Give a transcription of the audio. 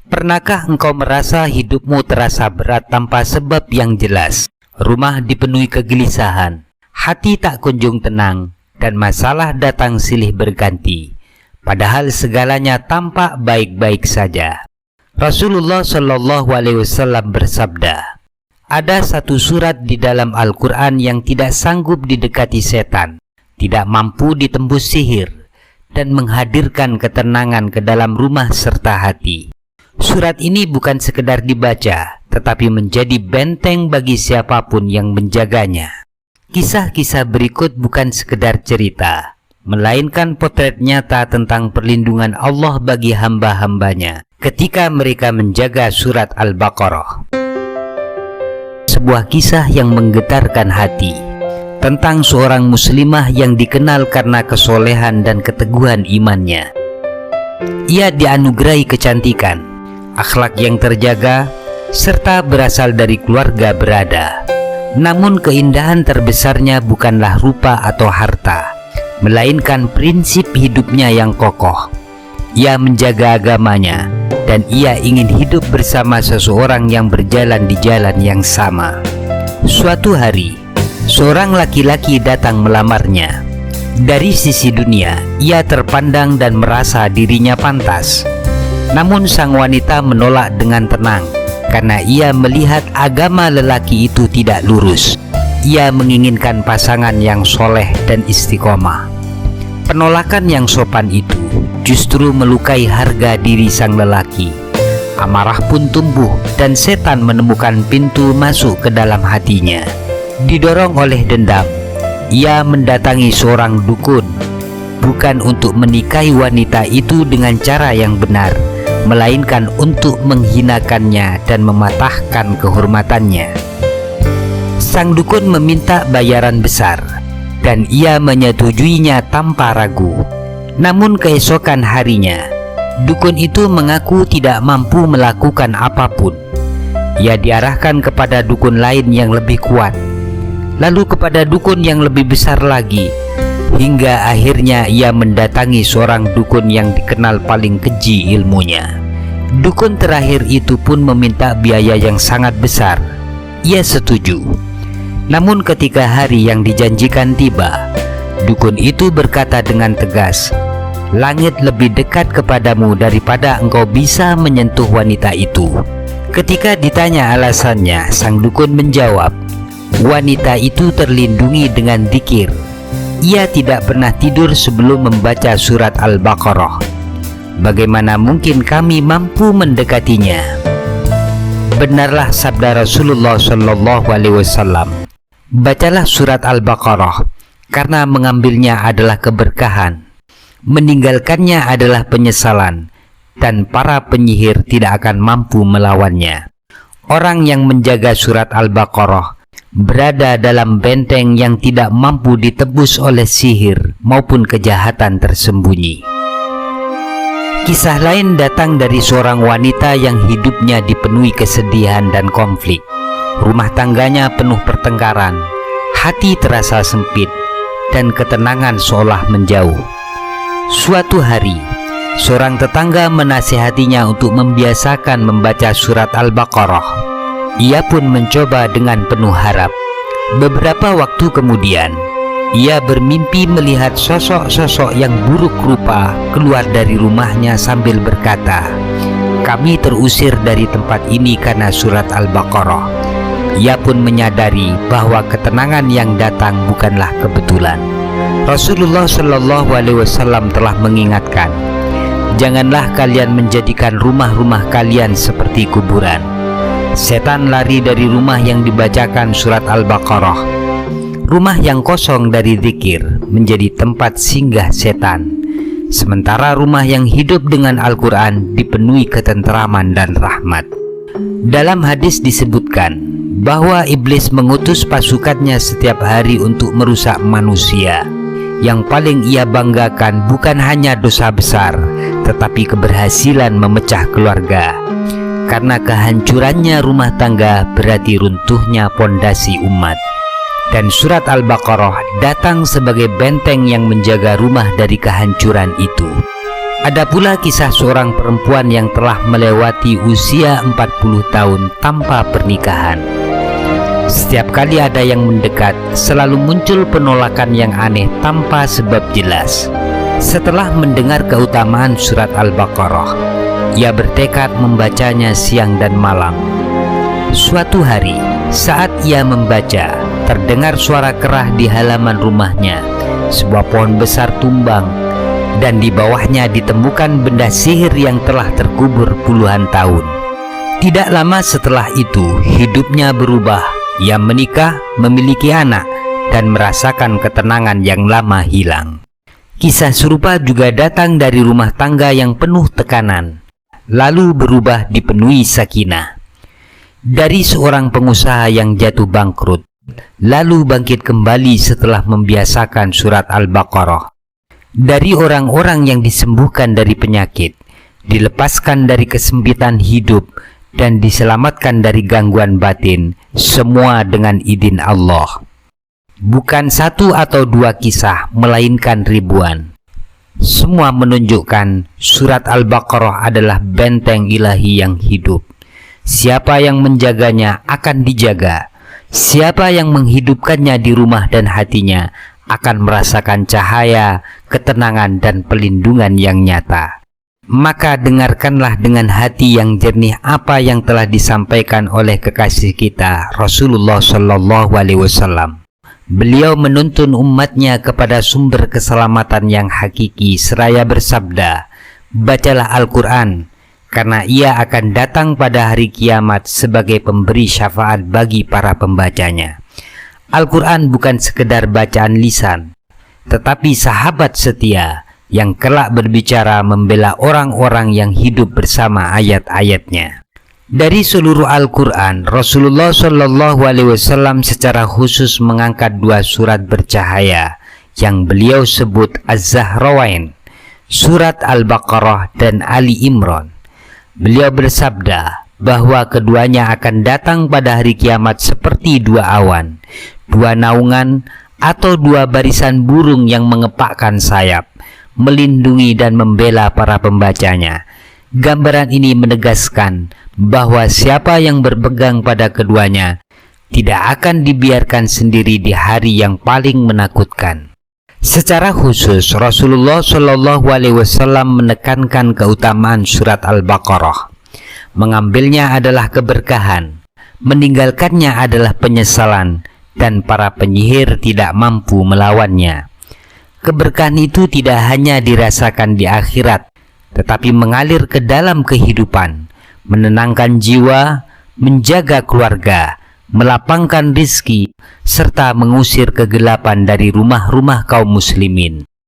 Pernahkah engkau merasa hidupmu terasa berat tanpa sebab yang jelas? Rumah dipenuhi kegelisahan, hati tak kunjung tenang, dan masalah datang silih berganti. Padahal segalanya tampak baik-baik saja. Rasulullah Shallallahu Alaihi Wasallam bersabda, ada satu surat di dalam Al-Quran yang tidak sanggup didekati setan, tidak mampu ditembus sihir, dan menghadirkan ketenangan ke dalam rumah serta hati. Surat ini bukan sekedar dibaca, tetapi menjadi benteng bagi siapapun yang menjaganya. Kisah-kisah berikut bukan sekedar cerita, melainkan potret nyata tentang perlindungan Allah bagi hamba-hambanya ketika mereka menjaga surat Al-Baqarah. Sebuah kisah yang menggetarkan hati tentang seorang muslimah yang dikenal karena kesolehan dan keteguhan imannya. Ia dianugerahi kecantikan, akhlak yang terjaga, serta berasal dari keluarga berada. Namun keindahan terbesarnya bukanlah rupa atau harta, melainkan prinsip hidupnya yang kokoh. Ia menjaga agamanya, dan ia ingin hidup bersama seseorang yang berjalan di jalan yang sama. Suatu hari, seorang laki-laki datang melamarnya. Dari sisi dunia, ia terpandang dan merasa dirinya pantas. Namun sang wanita menolak dengan tenang, karena ia melihat agama lelaki itu tidak lurus. Ia menginginkan pasangan yang soleh dan istiqomah. Penolakan yang sopan itu justru melukai harga diri sang lelaki. Amarah pun tumbuh dan setan menemukan pintu masuk ke dalam hatinya. Didorong oleh dendam, ia mendatangi seorang dukun, bukan untuk menikahi wanita itu dengan cara yang benar, melainkan untuk menghinakannya dan mematahkan kehormatannya. Sang dukun meminta bayaran besar, dan ia menyetujuinya tanpa ragu. Namun keesokan harinya, dukun itu mengaku tidak mampu melakukan apapun. Ia diarahkan kepada dukun lain yang lebih kuat, lalu kepada dukun yang lebih besar lagi, hingga akhirnya ia mendatangi seorang dukun yang dikenal paling keji ilmunya. Dukun terakhir itu pun meminta biaya yang sangat besar. Ia setuju. Namun ketika hari yang dijanjikan tiba, dukun itu berkata dengan tegas, "Langit lebih dekat kepadamu daripada engkau bisa menyentuh wanita itu." Ketika ditanya alasannya, sang dukun menjawab, "Wanita itu terlindungi dengan dzikir. Ia tidak pernah tidur sebelum membaca surat Al-Baqarah. Bagaimana mungkin kami mampu mendekatinya?" Benarlah sabda Rasulullah Shallallahu Alaihi Wasallam, bacalah surat Al-Baqarah, karena mengambilnya adalah keberkahan, meninggalkannya adalah penyesalan, dan para penyihir tidak akan mampu melawannya. Orang yang menjaga surat Al-Baqarah berada dalam benteng yang tidak mampu ditebus oleh sihir maupun kejahatan tersembunyi. Kisah lain datang dari seorang wanita yang hidupnya dipenuhi kesedihan dan konflik. Rumah tangganya penuh pertengkaran, hati terasa sempit, dan ketenangan seolah menjauh. Suatu hari, seorang tetangga menasihatinya untuk membiasakan membaca surat Al-Baqarah. Ia pun mencoba dengan penuh harap. Beberapa waktu kemudian, ia bermimpi melihat sosok-sosok yang buruk rupa keluar dari rumahnya sambil berkata, "Kami terusir dari tempat ini karena surat Al-Baqarah." Ia pun menyadari bahwa ketenangan yang datang bukanlah kebetulan. Rasulullah Shallallahu Alaihi Wasallam telah mengingatkan, "Janganlah kalian menjadikan rumah-rumah kalian seperti kuburan." Setan lari dari rumah yang dibacakan surat Al-Baqarah. Rumah yang kosong dari zikir menjadi tempat singgah setan, sementara rumah yang hidup dengan Al-Quran dipenuhi ketentraman dan rahmat. Dalam hadis disebutkan bahwa iblis mengutus pasukannya setiap hari untuk merusak manusia. Yang paling ia banggakan bukan hanya dosa besar, tetapi keberhasilan memecah keluarga. Karena kehancurannya rumah tangga berarti runtuhnya pondasi umat. Dan surat Al-Baqarah datang sebagai benteng yang menjaga rumah dari kehancuran itu. Ada pula kisah seorang perempuan yang telah melewati usia 40 tahun tanpa pernikahan. Setiap kali ada yang mendekat, selalu muncul penolakan yang aneh tanpa sebab jelas. Setelah mendengar keutamaan surat Al-Baqarah, ia bertekad membacanya siang dan malam. Suatu hari, saat ia membaca, terdengar suara kerah di halaman rumahnya. Sebuah pohon besar tumbang, dan di bawahnya ditemukan benda sihir yang telah terkubur puluhan tahun. Tidak lama setelah itu, hidupnya berubah. Ia menikah, memiliki anak, dan merasakan ketenangan yang lama hilang. Kisah serupa juga datang dari rumah tangga yang penuh tekanan, lalu berubah dipenuhi sakinah. Dari seorang pengusaha yang jatuh bangkrut, lalu bangkit kembali setelah membiasakan surat Al-Baqarah. Dari orang-orang yang disembuhkan dari penyakit, dilepaskan dari kesempitan hidup, dan diselamatkan dari gangguan batin, semua dengan izin Allah. Bukan satu atau dua kisah, melainkan ribuan. Semua menunjukkan surat Al-Baqarah adalah benteng ilahi yang hidup. Siapa yang menjaganya akan dijaga. Siapa yang menghidupkannya di rumah dan hatinya akan merasakan cahaya, ketenangan, dan pelindungan yang nyata. Maka dengarkanlah dengan hati yang jernih apa yang telah disampaikan oleh kekasih kita Rasulullah Shallallahu Alaihi Wasallam. Beliau menuntun umatnya kepada sumber keselamatan yang hakiki seraya bersabda, bacalah Al-Quran, karena ia akan datang pada hari kiamat sebagai pemberi syafaat bagi para pembacanya. Al-Quran bukan sekedar bacaan lisan, tetapi sahabat setia yang kelak berbicara membela orang-orang yang hidup bersama ayat-ayatnya. Dari seluruh Al-Quran, Rasulullah Shallallahu Alaihi Wasallam secara khusus mengangkat dua surat bercahaya yang beliau sebut Az-Zahrawain, surat Al-Baqarah dan Ali Imran. Beliau bersabda bahwa keduanya akan datang pada hari kiamat seperti dua awan, dua naungan, atau dua barisan burung yang mengepakkan sayap, melindungi dan membela para pembacanya. Gambaran ini menegaskan bahwa siapa yang berpegang pada keduanya tidak akan dibiarkan sendiri di hari yang paling menakutkan. Secara khusus, Rasulullah Shallallahu Alaihi Wasallam menekankan keutamaan surat Al-Baqarah. Mengambilnya adalah keberkahan, meninggalkannya adalah penyesalan, dan para penyihir tidak mampu melawannya. Keberkahan itu tidak hanya dirasakan di akhirat, tetapi mengalir ke dalam kehidupan, menenangkan jiwa, menjaga keluarga, melapangkan rizki, serta mengusir kegelapan dari rumah-rumah kaum muslimin.